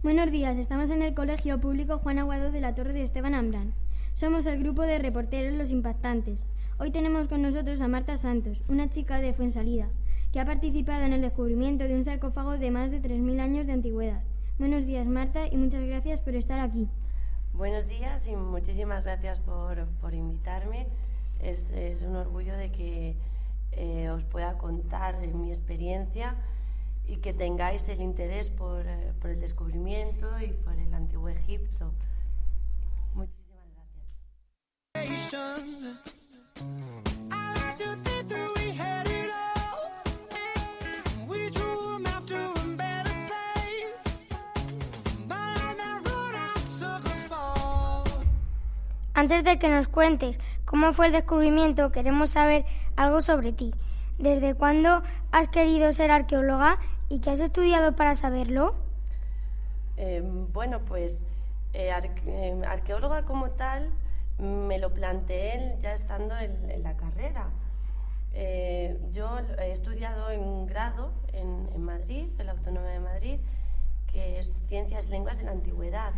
Buenos días, estamos en el Colegio Público Juan Aguado de la Torre de Esteban Ambrán. Somos el grupo de reporteros Los Impactantes. Hoy tenemos con nosotros a Marta Santos, una chica de Fuensalida, que ha participado en el descubrimiento de un sarcófago de más de 3.000 años de antigüedad. Buenos días, Marta, y muchas gracias por estar aquí. Buenos días y muchísimas gracias por invitarme. Es un orgullo de que os pueda contar mi experiencia y que tengáis el interés por el descubrimiento y por el antiguo Egipto. Muchísimas gracias. Antes de que nos cuentes cómo fue el descubrimiento, queremos saber algo sobre ti. ¿Desde cuándo has querido ser arqueóloga y qué has estudiado para saberlo? Arqueóloga como tal me lo planteé ya estando en la carrera. Yo he estudiado en grado en Madrid, en la Autónoma de Madrid, que es Ciencias y Lenguas de la Antigüedad.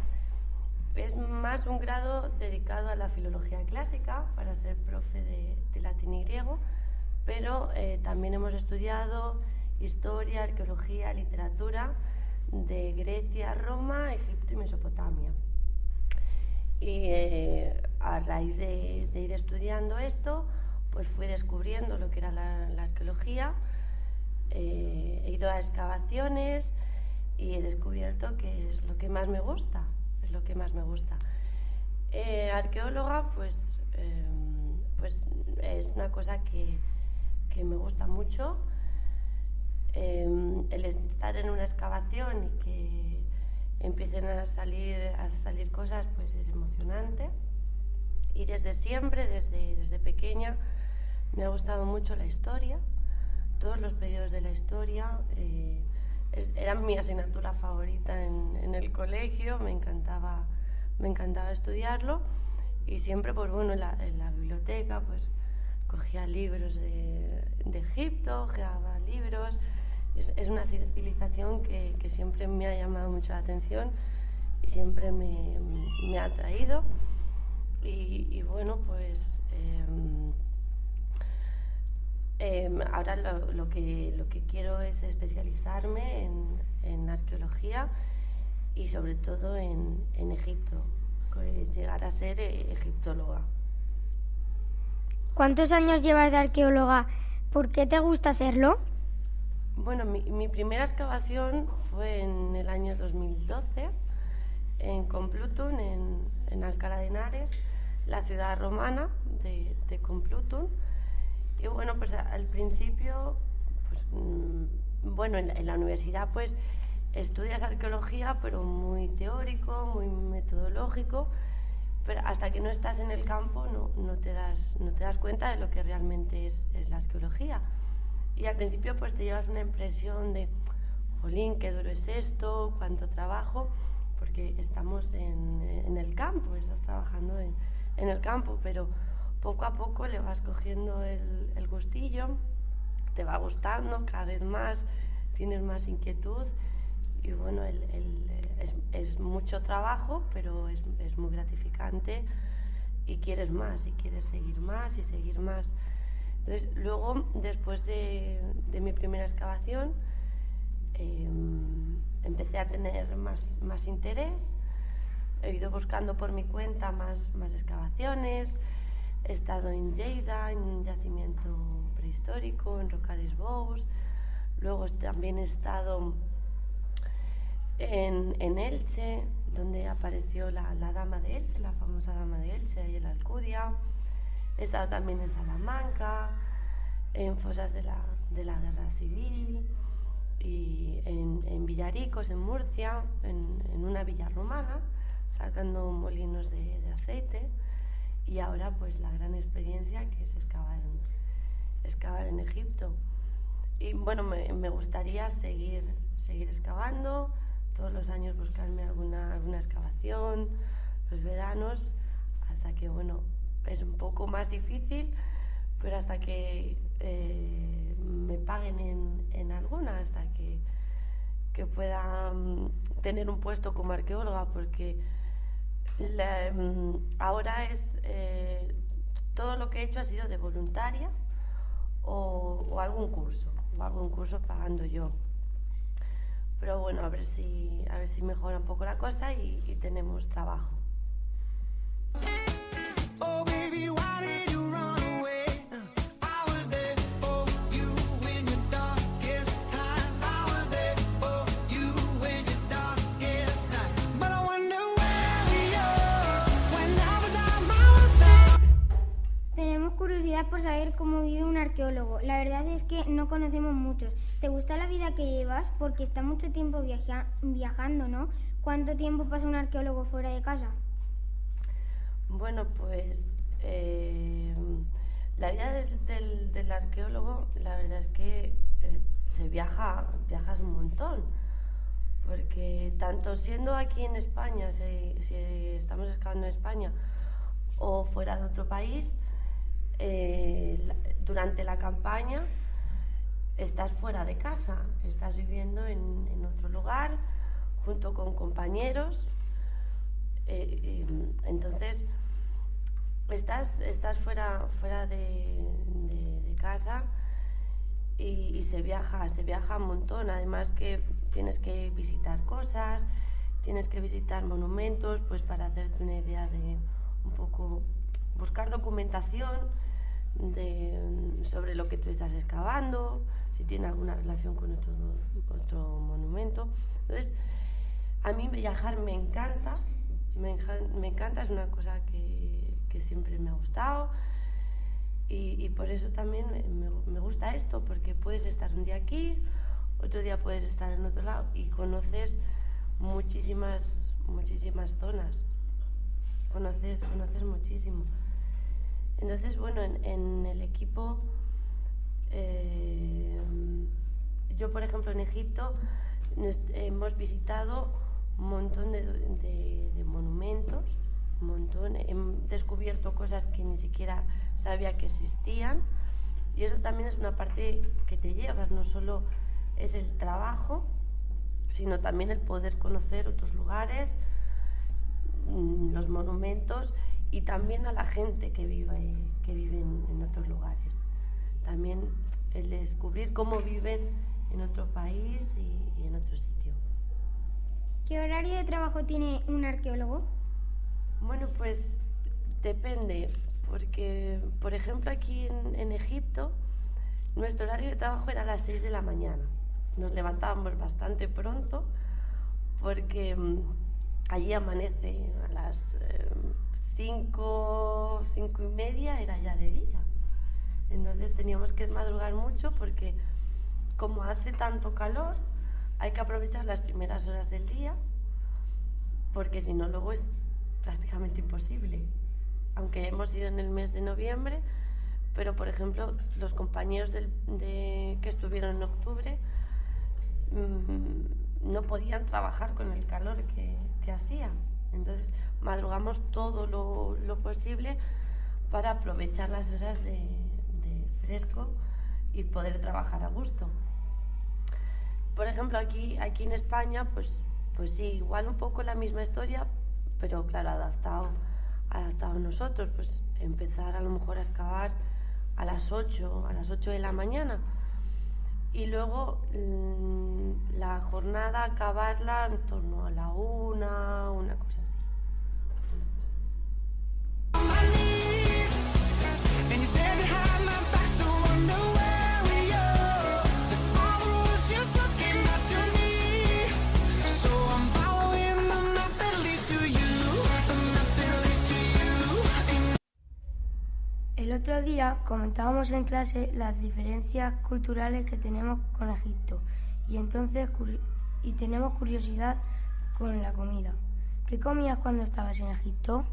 Es más un grado dedicado a la filología clásica, para ser profe de latín y griego, pero también hemos estudiado historia, arqueología, literatura de Grecia, Roma, Egipto y Mesopotamia. Y a raíz de ir estudiando esto, pues fui descubriendo lo que era la arqueología. He ido a excavaciones y he descubierto que es lo que más me gusta. Arqueóloga, pues es una cosa que me gusta mucho. El estar en una excavación y que empiecen a salir cosas, pues es emocionante. Y desde siempre, desde pequeña, me ha gustado mucho la historia. Todos los periodos de la historia era mi asignatura favorita en el colegio. Me encantaba estudiarlo, y siempre, pues bueno, en la biblioteca, pues cogía libros de Egipto, ojeaba libros. Es una civilización que siempre me ha llamado mucho la atención y siempre me ha atraído. Y bueno, pues ahora lo que quiero es especializarme en arqueología y sobre todo en Egipto, llegar a ser egiptóloga. ¿Cuántos años llevas de arqueóloga? ¿Por qué te gusta serlo? Bueno, mi primera excavación fue en el año 2012 en Complutum, en Alcalá de Henares, la ciudad romana de Complutum. Y bueno, pues al principio, pues bueno, en la universidad pues estudias arqueología, pero muy teórico, muy metodológico, pero hasta que no estás en el campo no te das cuenta de lo que realmente es la arqueología. Y al principio pues te llevas una impresión de, jolín, qué duro es esto, cuánto trabajo, porque estamos en el campo, estás trabajando en el campo, pero poco a poco le vas cogiendo el gustillo, te va gustando cada vez más, tienes más inquietud y bueno, es mucho trabajo, pero es muy gratificante y quieres más, y quieres seguir más y seguir más. Entonces, luego, después de mi primera excavación, empecé a tener más interés. He ido buscando por mi cuenta más excavaciones. He estado en Lleida, en un yacimiento prehistórico, en Roca dels Bous. Luego también he estado en Elche, donde apareció la Dama de Elche, la famosa Dama de Elche, ahí en la Alcudia. He estado también en Salamanca, en fosas de la Guerra Civil, y en Villaricos, en Murcia, en una villa romana, sacando molinos de aceite. Y ahora pues la gran experiencia que es excavar en Egipto. Y bueno, me gustaría seguir excavando, todos los años buscarme alguna excavación, los veranos, hasta que, bueno, es un poco más difícil, pero hasta que me paguen en alguna, hasta que pueda tener un puesto como arqueóloga, porque ahora todo lo que he hecho ha sido de voluntaria o algún curso pagando yo. Pero bueno, a ver si mejora un poco la cosa y tenemos trabajo. Oh baby, why did you run away? I was there for you in your darkest times. I was there for you in your darkest night. But I wonder where we are when I was at my worst time. Tenemos curiosidad por saber cómo vive un arqueólogo. La verdad es que no conocemos muchos. ¿Te gusta la vida que llevas? Porque está mucho tiempo viajando, ¿no? ¿Cuánto tiempo pasa un arqueólogo fuera de casa? Bueno, pues la vida del arqueólogo, la verdad es que viajas un montón, porque tanto siendo aquí en España, si estamos excavando en España o fuera de otro país, durante la campaña estás fuera de casa, estás viviendo en otro lugar, junto con compañeros. Entonces estás fuera de casa y se viaja un montón. Además que tienes que visitar cosas, tienes que visitar monumentos, pues para hacerte una idea de un poco buscar documentación sobre lo que tú estás excavando, si tiene alguna relación con otro monumento. Entonces, a mí viajar me encanta, es una cosa que siempre me ha gustado y por eso también me gusta esto, porque puedes estar un día aquí, otro día puedes estar en otro lado y conoces muchísimas zonas, conoces muchísimo. Entonces, bueno, en el equipo, yo por ejemplo en Egipto hemos visitado un montón de monumentos, he descubierto cosas que ni siquiera sabía que existían, y eso también es una parte que te llevas, no solo es el trabajo, sino también el poder conocer otros lugares, los monumentos y también a la gente que vive en otros lugares. También el descubrir cómo viven en otro país y en otro sitio. ¿Qué horario de trabajo tiene un arqueólogo? Bueno, pues depende, porque por ejemplo aquí en Egipto nuestro horario de trabajo era a las 6 de la mañana. Nos levantábamos bastante pronto porque allí amanece a las 5 y media, era ya de día. Entonces teníamos que madrugar mucho porque como hace tanto calor hay que aprovechar las primeras horas del día, porque si no luego es prácticamente imposible. Aunque hemos ido en el mes de noviembre, pero por ejemplo los compañeros que estuvieron en octubre no podían trabajar con el calor que hacía. Entonces madrugamos todo lo posible para aprovechar las horas de fresco y poder trabajar a gusto. Por ejemplo, aquí en España, pues sí, igual un poco la misma historia, pero claro, adaptado a nosotros, pues empezar a lo mejor a excavar a las 8 de la mañana y luego la jornada acabarla en torno a la 1, una cosa así. El otro día comentábamos en clase las diferencias culturales que tenemos con Egipto y tenemos curiosidad con la comida. ¿Qué comías cuando estabas en Egipto?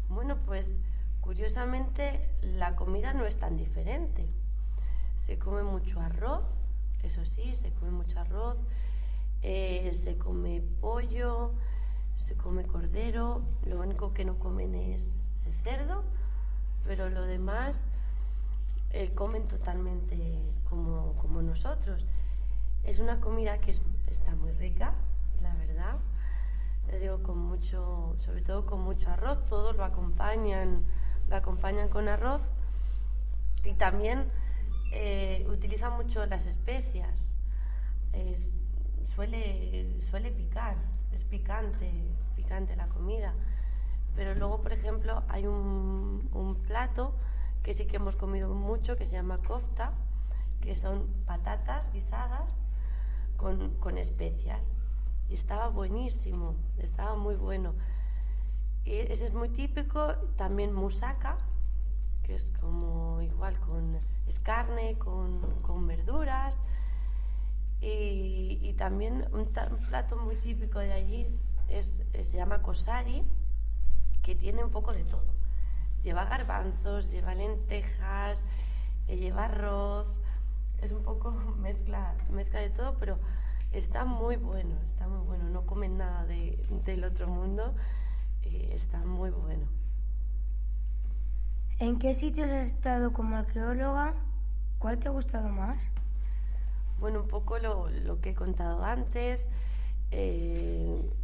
Bueno, pues curiosamente la comida no es tan diferente. Se come mucho arroz, eso sí, se come mucho arroz Se come pollo, se come cordero, lo único que no comen es el cerdo, pero lo demás comen totalmente como nosotros. Es una comida que está muy rica, la verdad. Le digo, sobre todo con mucho arroz, todos lo acompañan con arroz, y también utilizan mucho las especias. Suele picar, es picante la comida. Pero luego, por ejemplo, hay un plato que sí que hemos comido mucho, que se llama kofta, que son patatas guisadas con especias. Y estaba buenísimo, estaba muy bueno. Y ese es muy típico. También moussaka, que es como igual, es carne con verduras. Y también un plato muy típico de allí se llama kosari, que tiene un poco de todo. Lleva garbanzos, lleva lentejas, lleva arroz. Es un poco mezcla de todo, pero está muy bueno. No comen nada del otro mundo. Está muy bueno. ¿En qué sitios has estado como arqueóloga? ¿Cuál te ha gustado más? Bueno, un poco lo que he contado antes.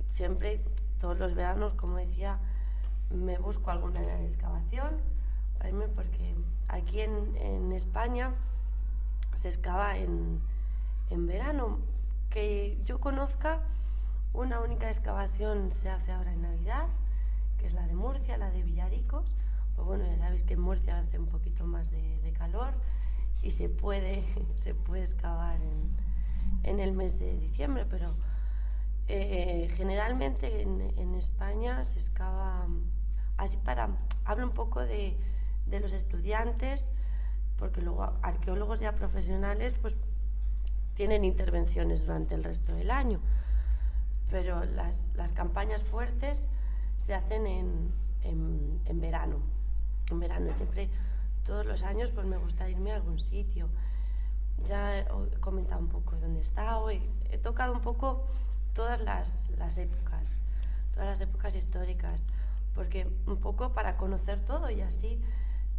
Siempre, todos los veranos, como decía, me busco alguna excavación, ¿vale? Porque aquí en España se excava en verano. Que yo conozca, una única excavación se hace ahora en Navidad, que es la de Murcia, la de Villaricos. Pues bueno, ya sabéis que en Murcia hace un poquito más de calor y se puede excavar en el mes de diciembre, pero generalmente en España se excava así hablo un poco de los estudiantes, porque luego arqueólogos ya profesionales pues tienen intervenciones durante el resto del año, pero las campañas fuertes se hacen en verano. En verano siempre, todos los años, pues me gusta irme a algún sitio. Ya he comentado un poco dónde he estado, he tocado un poco todas las épocas históricas, porque un poco para conocer todo, y así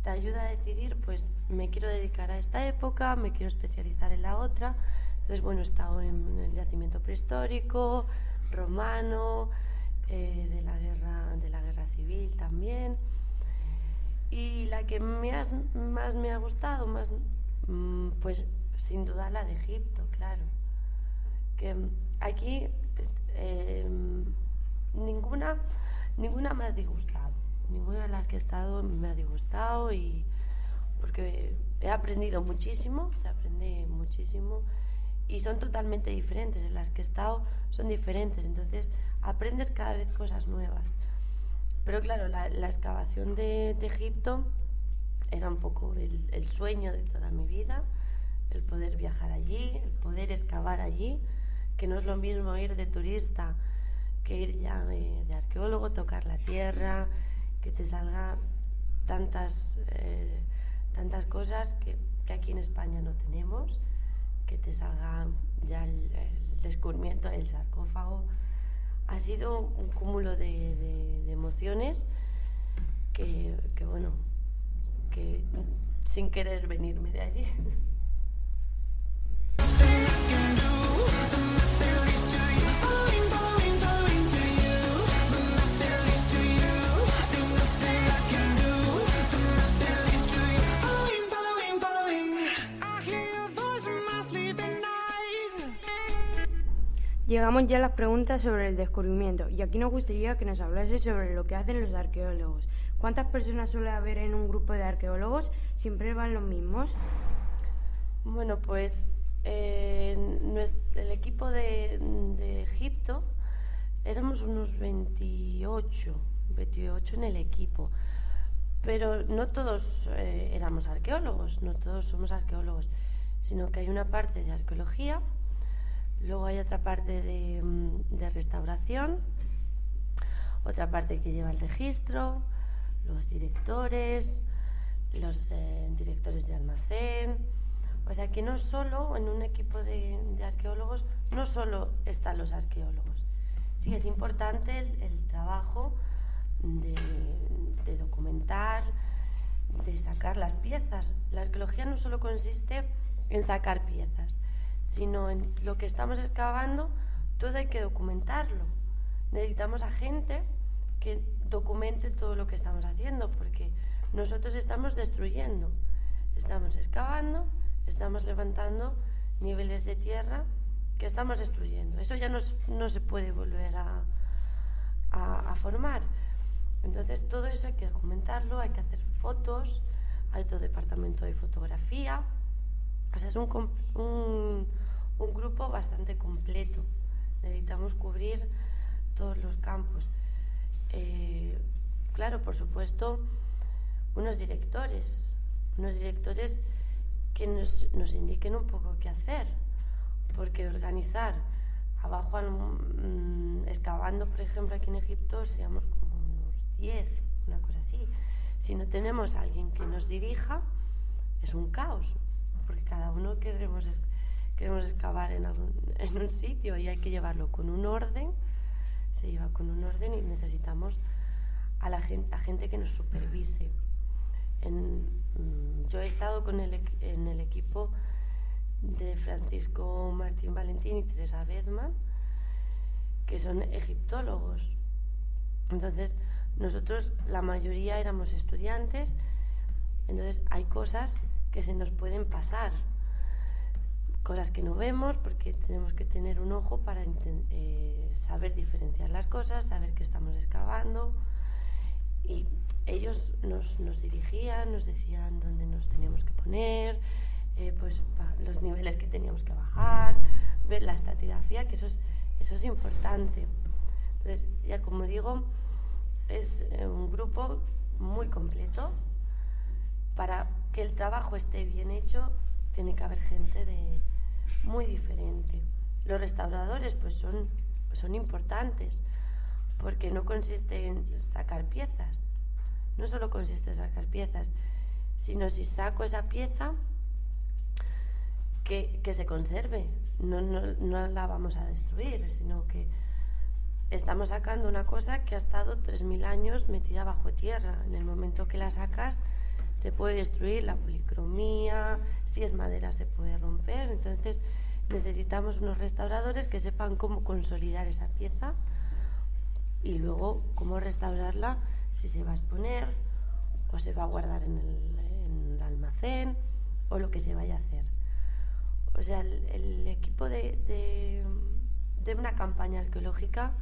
te ayuda a decidir, pues me quiero dedicar a esta época, me quiero especializar en la otra. Entonces, bueno, he estado en el yacimiento prehistórico, romano, de la guerra civil también. Y la que más me ha gustado, pues sin duda la de Egipto, claro. Que aquí ninguna me ha disgustado. Ninguna de las que he estado me ha disgustado, y porque he aprendido muchísimo, se aprende muchísimo, y son totalmente diferentes. En las que he estado son diferentes, entonces aprendes cada vez cosas nuevas. Pero claro, la excavación de Egipto era un poco el sueño de toda mi vida, el poder viajar allí, el poder excavar allí, que no es lo mismo ir de turista que ir ya de arqueólogo, tocar la tierra, que te salga tantas cosas que aquí en España no tenemos, que te salga ya el descubrimiento del sarcófago. Ha sido un cúmulo de emociones que bueno, que sin querer venirme de allí. Llegamos ya a las preguntas sobre el descubrimiento, y aquí nos gustaría que nos hablase sobre lo que hacen los arqueólogos. ¿Cuántas personas suele haber en un grupo de arqueólogos? ¿Siempre van los mismos? Bueno, pues el equipo de Egipto éramos unos 28 en el equipo, pero no todos éramos arqueólogos, no todos somos arqueólogos, sino que hay una parte de arqueología. Luego hay otra parte de restauración, otra parte que lleva el registro, los directores de almacén, O sea que no solo en un equipo de arqueólogos, no solo están los arqueólogos. Sí es importante el trabajo de documentar, de sacar las piezas. La arqueología no solo consiste en sacar piezas, sino en lo que estamos excavando, todo hay que documentarlo. Necesitamos a gente que documente todo lo que estamos haciendo, porque nosotros estamos destruyendo, estamos excavando, estamos levantando niveles de tierra que estamos destruyendo. Eso ya no se puede volver a formar. Entonces todo eso hay que documentarlo, hay que hacer fotos, hay todo departamento de fotografía. O sea, es un grupo bastante completo. Necesitamos cubrir todos los campos. Claro, por supuesto, unos directores que nos indiquen un poco qué hacer, porque organizar abajo, excavando, por ejemplo, aquí en Egipto, seríamos como unos 10, una cosa así. Si no tenemos a alguien que nos dirija, es un caos, porque cada uno queremos excavar en un sitio y hay que llevarlo con un orden, se lleva con un orden y necesitamos a gente que nos supervise. Yo he estado en el equipo de Francisco Martín Valentín y Teresa Bedman, que son egiptólogos. Entonces, nosotros, la mayoría éramos estudiantes, entonces hay cosas que se nos pueden pasar, cosas que no vemos, porque tenemos que tener un ojo para saber diferenciar las cosas, saber qué estamos excavando. Y ellos nos dirigían, nos decían dónde nos teníamos que poner, los niveles que teníamos que bajar, ver la estratigrafía, que eso es importante. Entonces, ya como digo, es un grupo muy completo. Para que el trabajo esté bien hecho, tiene que haber gente muy diferente. Los restauradores pues son importantes, porque no consiste en sacar piezas, no solo consiste en sacar piezas, sino si saco esa pieza, que se conserve, no la vamos a destruir, sino que estamos sacando una cosa que ha estado 3000 años metida bajo tierra. En el momento que la sacas se puede destruir la policromía, si es madera se puede romper. Entonces necesitamos unos restauradores que sepan cómo consolidar esa pieza y luego cómo restaurarla, si se va a exponer o se va a guardar en el almacén o lo que se vaya a hacer. O sea, el equipo de una campaña arqueológica,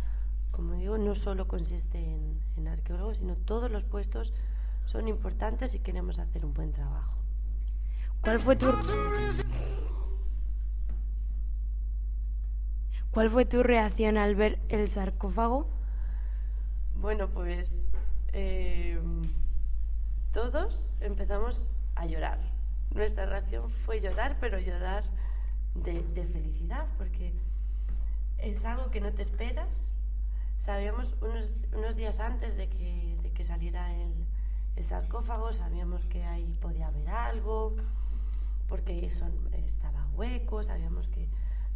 como digo, no solo consiste en arqueólogos, sino todos los puestos son importantes si queremos hacer un buen trabajo. ¿Cuál fue tu reacción al ver el sarcófago? Bueno, pues todos empezamos a llorar. Nuestra reacción fue llorar, pero llorar de felicidad, porque es algo que no te esperas. Sabíamos unos días antes de que saliera el sarcófago, sabíamos que ahí podía haber algo, porque estaba hueco, sabíamos que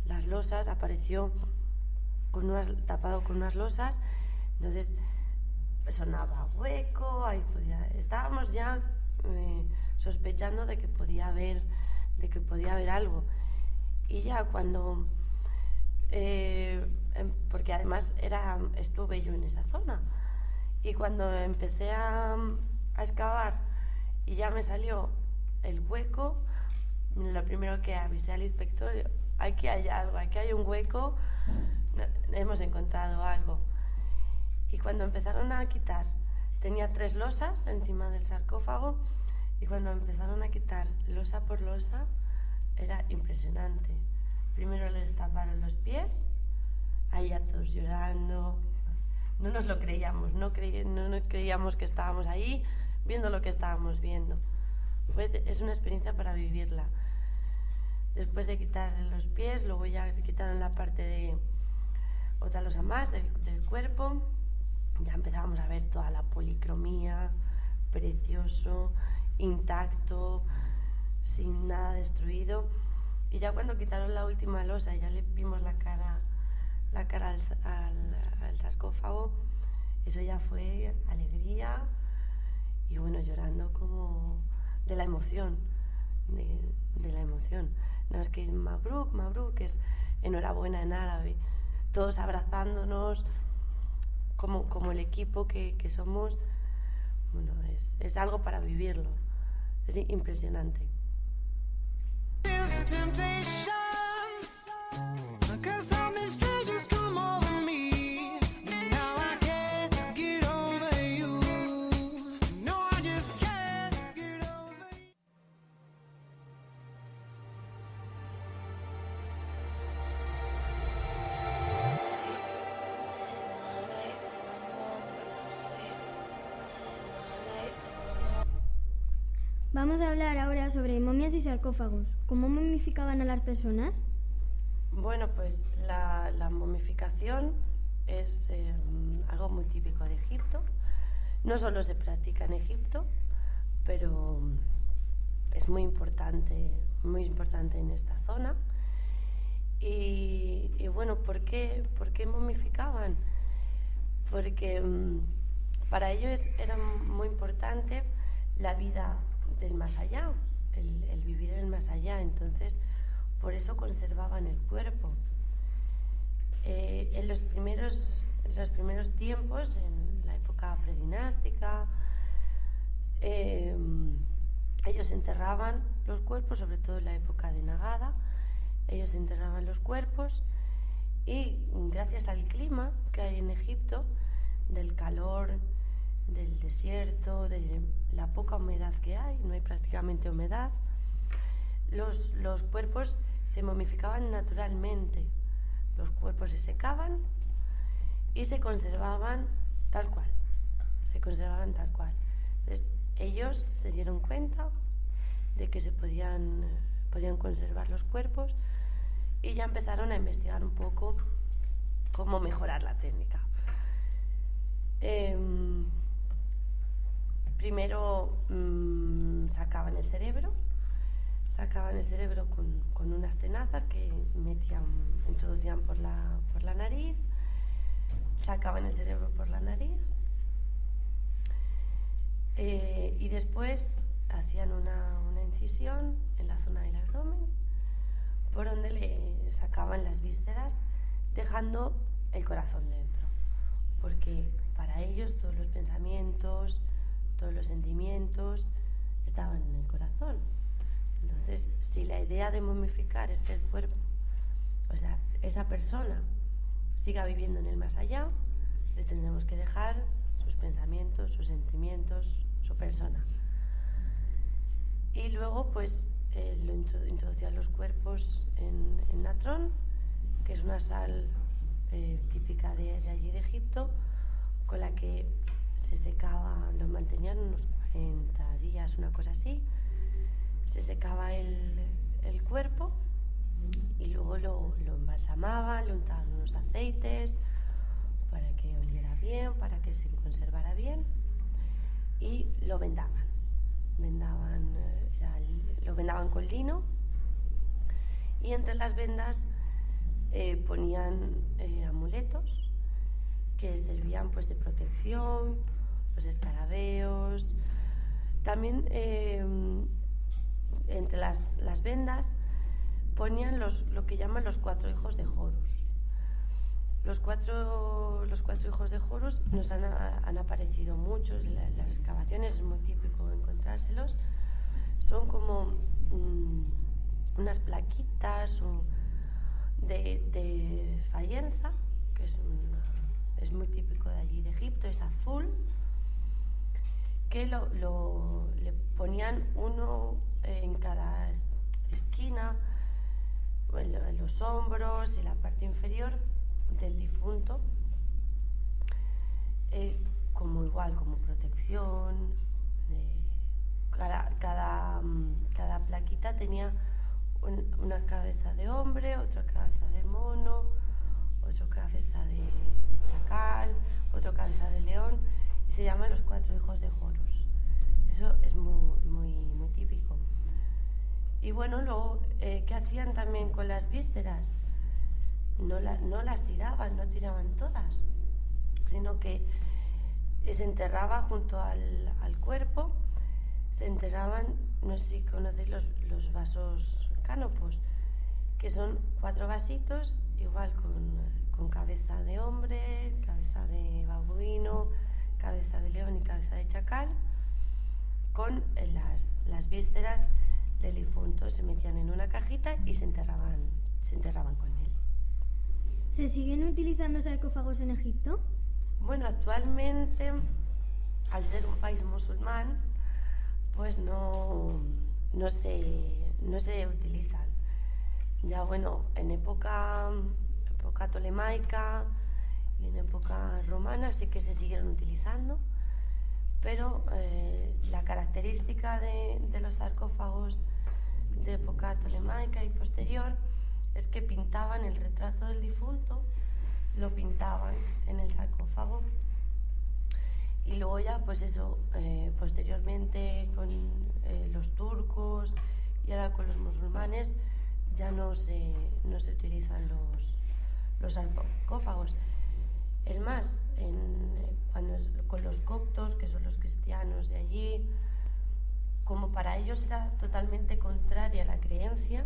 las losas, apareció tapado con unas losas, entonces sonaba hueco, estábamos ya sospechando de que podía haber algo. Y ya cuando porque además estuve yo en esa zona, y cuando empecé a excavar y ya me salió el hueco, lo primero que avisé al inspector: aquí hay algo, aquí hay un hueco, hemos encontrado algo. Y cuando empezaron a quitar, tenía 3 losas encima del sarcófago, y cuando empezaron a quitar losa por losa, era impresionante. Primero les taparon los pies, ahí ya todos llorando, no nos lo creíamos, no nos creíamos que estábamos ahí viendo lo que estábamos viendo. Es una experiencia para vivirla. Después de quitar los pies, luego ya quitaron la parte de otra losa más del cuerpo, ya empezábamos a ver toda la policromía, precioso, intacto. sin nada destruido. Y ya cuando quitaron la última losa, ya le vimos la cara al sarcófago, eso ya fue alegría y bueno, llorando como de la emoción, de la emoción. No, es que Mabruk es enhorabuena en árabe, todos abrazándonos como el equipo que somos. Bueno, es algo para vivirlo, es impresionante. There's a temptation, 'cause something strange has come over me. Now I can't get over you. No, I just can't get over you. Vamos a hablar ahora sobre momias y sarcófagos. ¿Cómo momificaban a las personas? Bueno, pues la momificación es algo muy típico de Egipto. No solo se practica en Egipto, pero es muy importante en esta zona. Y bueno, ¿por qué momificaban? Porque para ellos era muy importante la vida del más allá, el vivir en el más allá. Entonces, por eso conservaban el cuerpo. En los primeros tiempos, en la época predinástica, ellos enterraban los cuerpos, sobre todo en la época de Nagada. Ellos enterraban los cuerpos y gracias al clima que hay en Egipto, del calor, del desierto, de la poca humedad que hay, no hay prácticamente humedad, los cuerpos se momificaban naturalmente. Los cuerpos se secaban y se conservaban tal cual. Entonces, ellos se dieron cuenta de que se podían conservar los cuerpos y ya empezaron a investigar un poco cómo mejorar la técnica. Primero sacaban el cerebro con unas tenazas que introducían por la nariz, sacaban el cerebro por la nariz y después hacían una incisión en la zona del abdomen por donde le sacaban las vísceras, dejando el corazón dentro, porque para ellos todos los pensamientos, todos los sentimientos estaban en el corazón. Entonces, si la idea de momificar es que el cuerpo, o sea, esa persona siga viviendo en el más allá, le tendremos que dejar sus pensamientos, sus sentimientos, su persona. Y luego, pues, introducían los cuerpos en natrón, que es una sal típica de allí de Egipto, con la que se secaba, lo mantenían unos 40 días, una cosa así. Se secaba el cuerpo y luego lo embalsamaban, le untaban unos aceites para que oliera bien, para que se conservara bien y lo vendaban. Lo vendaban con lino y entre las vendas ponían amuletos que servían pues de protección, los escarabeos. También entre las vendas ponían lo que llaman los 4 hijos de Horus. Los cuatro hijos de Horus nos han aparecido muchos en las excavaciones, es muy típico encontrárselos. Son como unas plaquitas de fayenza, que es muy típico de allí de Egipto, es azul, que le ponían uno en cada esquina, en los hombros y la parte inferior del difunto, como protección. Cada plaquita tenía una cabeza de hombre, otra cabeza de mono, otra cabeza de chacal, otra cabeza de león, y se llaman los 4 hijos de Horus. Eso es muy típico. Y bueno, luego, ¿qué hacían también con las vísceras? No las tiraban, no tiraban todas, sino que se enterraba junto al cuerpo, se enterraban, no sé si conocéis los vasos cánopos, que son 4 vasitos, igual con cabeza de hombre, cabeza de babuino, cabeza de león y cabeza de chacal, con las vísceras del difunto. Se metían en una cajita y se enterraban con él. ¿Se siguen utilizando sarcófagos en Egipto? Bueno, actualmente, al ser un país musulmán, pues no se utilizan. Ya bueno, en época tolemaica y en época romana sí que se siguieron utilizando, pero la característica de los sarcófagos de época tolemaica y posterior es que pintaban el retrato del difunto, lo pintaban en el sarcófago, y luego ya pues eso, posteriormente con los turcos y ahora con los musulmanes ya no se utilizan los sarcófagos. Es más, con los coptos, que son los cristianos de allí, como para ellos era totalmente contraria la creencia,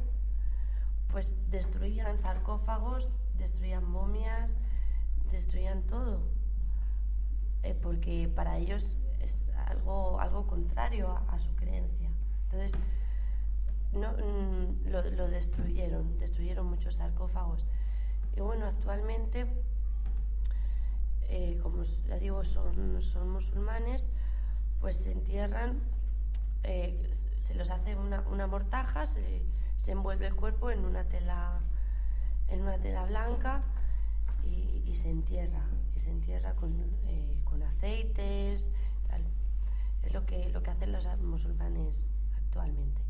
pues destruían sarcófagos, destruían momias, destruían todo, porque para ellos es algo contrario a su creencia. Entonces lo destruyeron muchos sarcófagos. Y bueno, actualmente, como ya digo, son musulmanes, pues se entierran, se los hace una mortaja, se envuelve el cuerpo en una tela blanca y se entierra con aceites, tal. Es lo que hacen los musulmanes actualmente.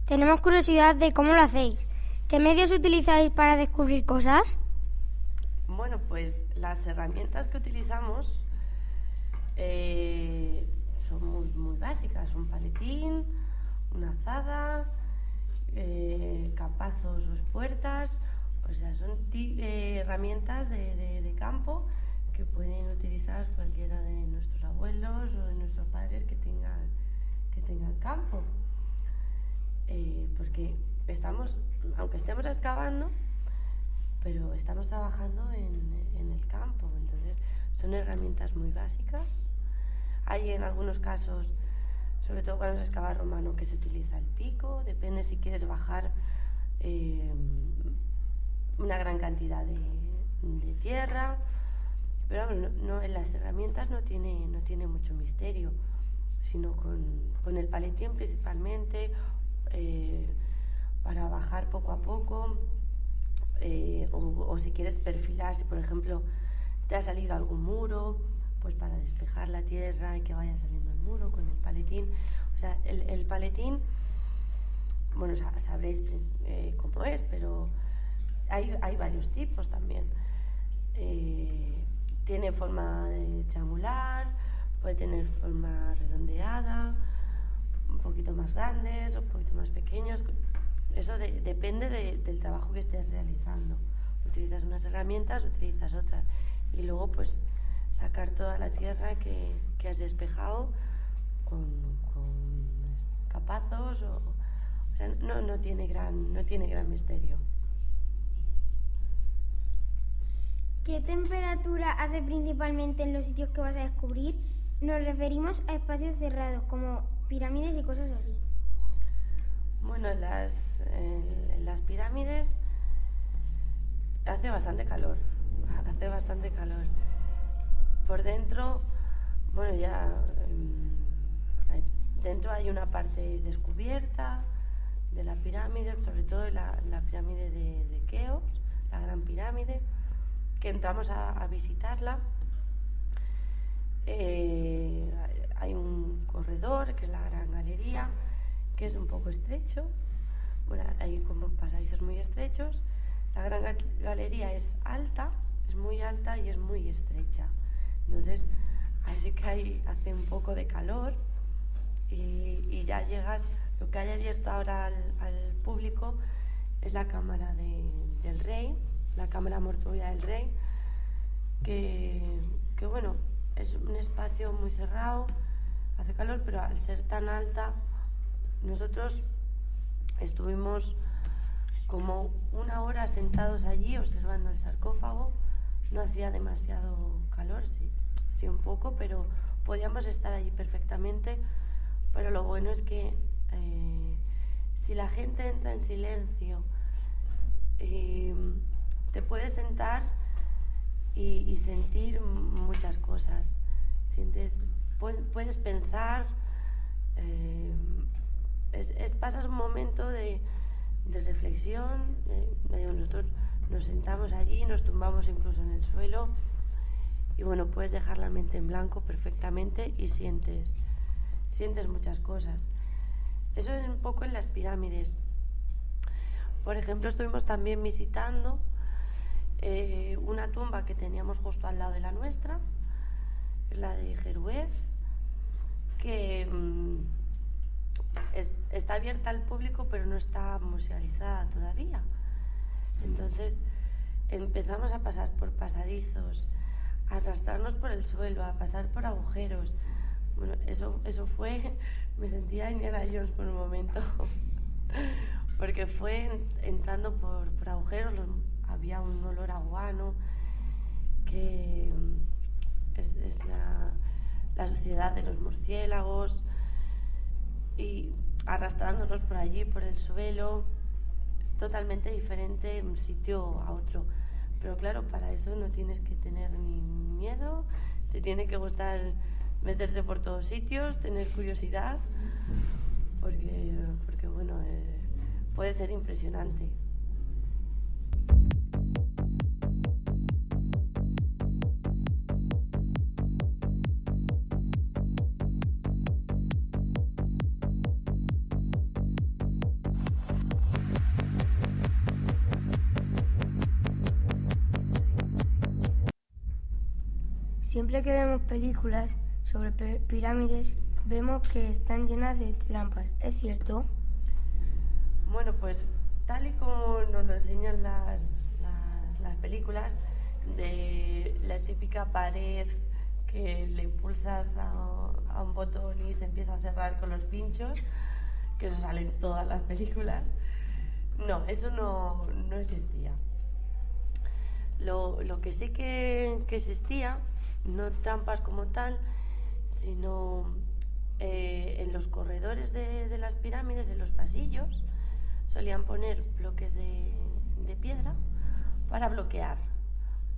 Tenemos curiosidad de cómo lo hacéis. ¿Qué medios utilizáis para descubrir cosas? Bueno, pues las herramientas que utilizamos son muy básicas. Un paletín, una azada, capazos o espuertas. O sea, son herramientas de campo que pueden utilizar cualquiera de nuestros abuelos o de nuestros padres que tengan campo. Porque aunque estemos excavando, pero estamos trabajando en el campo, entonces son herramientas muy básicas. Hay en algunos casos, sobre todo cuando se excava romano, que se utiliza el pico, depende si quieres bajar una gran cantidad de tierra, pero en las herramientas no tiene mucho misterio, sino con el paletín principalmente, para bajar poco a poco, o si quieres perfilar, si por ejemplo te ha salido algún muro, pues para despejar la tierra y que vaya saliendo el muro con el paletín. O sea, el paletín, bueno, sabréis cómo es, pero hay varios tipos también. Tiene forma triangular, puede tener forma redondeada, un poquito más grandes, un poquito más pequeños. Eso depende del trabajo que estés realizando. Utilizas unas herramientas, utilizas otras. Y luego pues sacar toda la tierra que has despejado con capazos. O sea, no tiene gran misterio. ¿Qué temperatura hace principalmente en los sitios que vas a descubrir? Nos referimos a espacios cerrados, como pirámides y cosas así. Bueno, en las pirámides hace bastante calor. Por dentro, bueno, ya dentro hay una parte descubierta, la pirámide, sobre todo la pirámide de Keops, la Gran Pirámide, que entramos a visitarla. Hay un corredor, que es la Gran Galería, que es un poco estrecho. Bueno, hay como pasadizos muy estrechos. La Gran Galería es alta, es muy alta y es muy estrecha. Entonces, ahí sí que hace un poco de calor y ya llegas. Lo que hay abierto ahora al público es la cámara del rey, la cámara mortuoria del rey, que bueno, es un espacio muy cerrado, hace calor, pero al ser tan alta, nosotros estuvimos como 1 hora sentados allí observando el sarcófago. No hacía demasiado calor, sí un poco, pero podíamos estar allí perfectamente. Pero lo bueno es que si la gente entra en silencio, te puedes sentar y sentir muchas cosas. Puedes pensar, pasas un momento de reflexión. Nosotros nos sentamos allí, nos tumbamos incluso en el suelo y bueno, puedes dejar la mente en blanco perfectamente y sientes muchas cosas. Eso es un poco en las pirámides. Por ejemplo, estuvimos también visitando una tumba que teníamos justo al lado de la nuestra, la de Jeruef, que está abierta al público, pero no está musealizada todavía. Entonces empezamos a pasar por pasadizos, a arrastrarnos por el suelo, a pasar por agujeros. Bueno, eso fue, me sentía Indiana Jones por un momento, porque fue entrando por agujeros. Había un olor a guano, que es la suciedad de los murciélagos, y arrastrándonos por allí, por el suelo. Es totalmente diferente de un sitio a otro, pero claro, para eso no tienes que tener ni miedo, te tiene que gustar meterte por todos sitios, tener curiosidad, porque bueno, puede ser impresionante. Siempre que vemos películas sobre pirámides, vemos que están llenas de trampas. ¿Es cierto? Bueno, pues tal y como nos lo enseñan las películas, de la típica pared que le pulsas a un botón y se empieza a cerrar con los pinchos, que eso sale en todas las películas. No, eso no existía. Lo que sí que existía, no trampas como tal, sino en los corredores de las pirámides, en los pasillos, solían poner bloques de piedra para bloquear.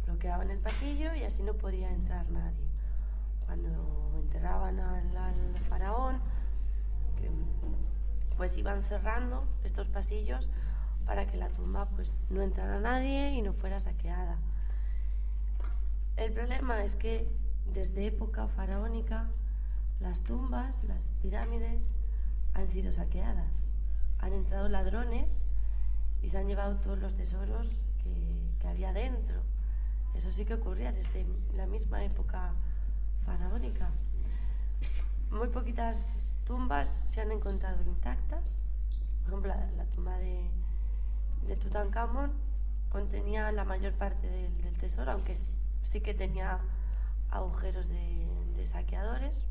Bloqueaban el pasillo y así no podía entrar nadie. Cuando enterraban al faraón, pues iban cerrando estos pasillos para que la tumba pues no entrara nadie y no fuera saqueada. El problema es que desde época faraónica las tumbas, las pirámides han sido saqueadas. Han entrado ladrones y se han llevado todos los tesoros que había dentro. Eso sí que ocurría desde la misma época faraónica. Muy poquitas tumbas se han encontrado intactas. Por ejemplo, la tumba de Tutankamón contenía la mayor parte del tesoro, aunque sí que tenía agujeros de saqueadores.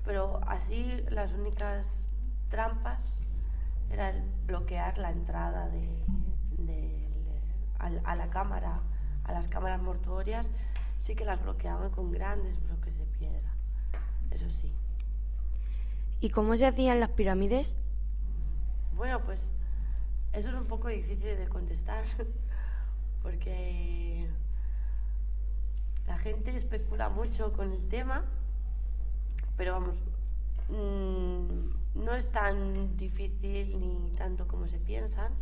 Pero así las únicas trampas era el bloquear la entrada a la cámara, a las cámaras mortuorias. Sí que las bloqueaban con grandes bloques de piedra, eso sí. ¿Y cómo se hacían las pirámides? Bueno, pues eso es un poco difícil de contestar, porque la gente especula mucho con el tema, pero vamos, no es tan difícil ni tanto como se piensan.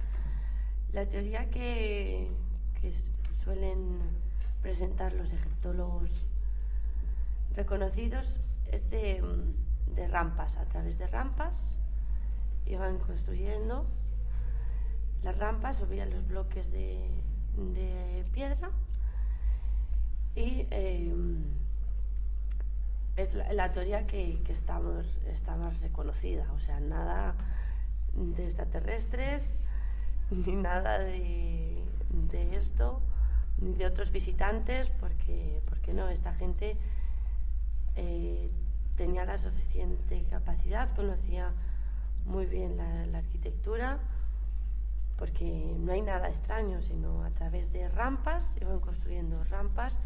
La teoría que suelen presentar los egiptólogos reconocidos es de rampas. A través de rampas iban construyendo las rampas, subían los bloques de piedra y es la teoría que está más reconocida. O sea, nada de extraterrestres ni nada de esto ni de otros visitantes, porque no, esta gente tenía la suficiente capacidad, conocía muy bien la arquitectura, porque no hay nada extraño, sino a través de rampas iban construyendo rampas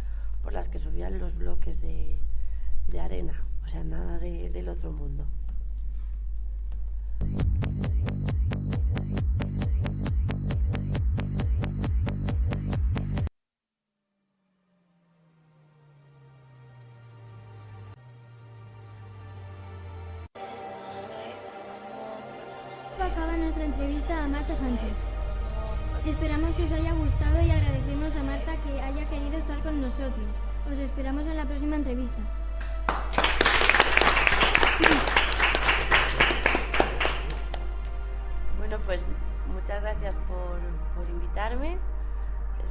por las que subían los bloques de arena, o sea, nada del otro mundo. Acaba nuestra entrevista a Marta Santos. Esperamos que os haya gustado y agradecemos a Marta que haya querido estar con nosotros. Os esperamos en la próxima entrevista. Bueno, pues muchas gracias por invitarme.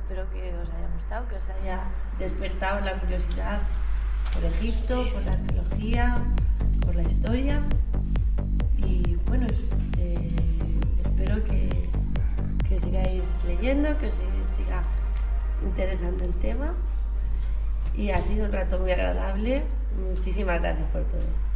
Espero que os haya gustado, que os haya despertado la curiosidad por Egipto, por la arqueología, por la historia. Y bueno, espero que sigáis leyendo, que os siga interesando el tema. Y ha sido un rato muy agradable. Muchísimas gracias por todo.